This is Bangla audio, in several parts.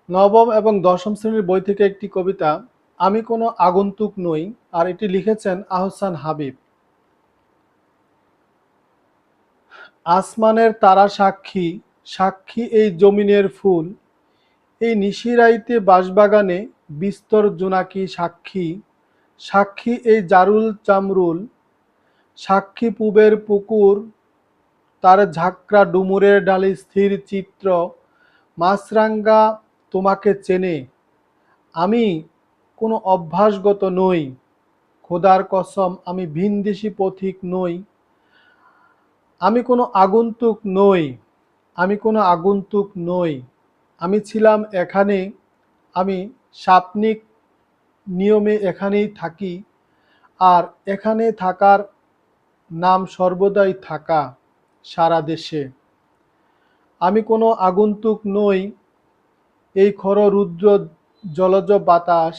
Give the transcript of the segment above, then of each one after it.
নবম এবং দশম শ্রেণীর বই থেকে একটি কবিতা, আমি কোনো আগন্তুক নই। আর এটি লিখেছেন আহসান হাবিব। আসমানের তারা সাক্ষী, সাক্ষী এই জমিনের ফুল, এই নিশিরাইতে বাঁশবাগানে বিস্তর জোনাকি সাক্ষী, সাক্ষী এই জারুল চামরুল, সাক্ষী পুবের পুকুর, তার ঝাঁকড়া ডুমুরের ডালে স্থির চিত্র, মাছরাঙা তোমাকে চেনে। আমি কোনো অভ্যাসগত নই, খোদার কসম আমি ভিনদেশি পথিক নই। আমি কোনো আগন্তুক নই, আমি কোনো আগন্তুক নই। আমি ছিলাম এখানে, আমি সাপনিক নিয়মে এখানেই থাকি। আর এখানে থাকার নাম সর্বদাই থাকা, সারা দেশে। আমি কোনো আগন্তুক নই, এই খর রুদ্র জলজ বাতাস,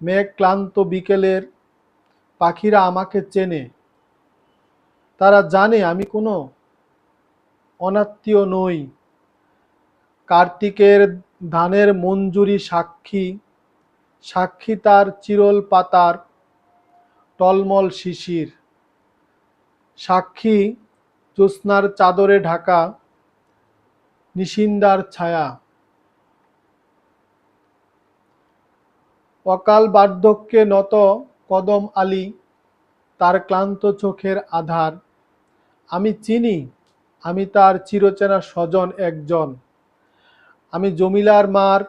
মেঘ ক্লান্ত বিকেলের পাখিরা আমাকে চেনে। তারা জানে আমি কোনো অনাত্মীয় নই। কার্তিকের ধানের মঞ্জুরি সাক্ষী, সাক্ষী তার চিরল পাতার টলমল শিশির, সাক্ষী জ্যোৎস্নার চাদরে ঢাকা নিশিন্দার ছায়া। অকাল বার্ধক্যে নত কদম আলী, তার ক্লান্ত চোখের আধার। আমি চিনি, আমি তার চিরচেনা স্বজন একজন। আমি জমিলার মার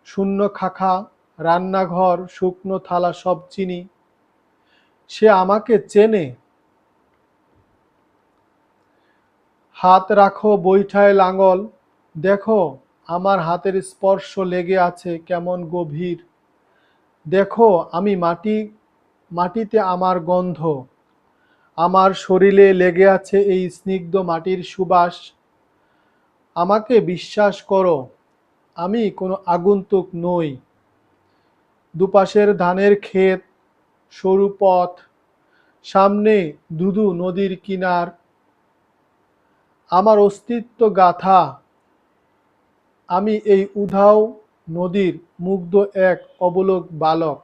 শূন্য খাখা, রান্নাঘর শুকনো থালা সব চিনি। সে আমাকে চেনে। হাত রাখো বৈঠায় লাঙল, দেখো আমার হাতের স্পর্শ লেগে আছে কেমন গভীর। দেখো আমি মাটি, মাটিতে আমার গন্ধ, আমার শরীরে লেগে আছে এই স্নিগ্ধ মাটির সুবাস। আমাকে বিশ্বাস করো, আমি কোনো আগন্তুক নই। দুপাশের ধানের ক্ষেত, সরু পথ, সামনে ধুধু নদীর কিনার। আমার অস্তিত্ব গাথা, আমি এই উধাও নদীর মুগ্ধ এক অবলোক বালক।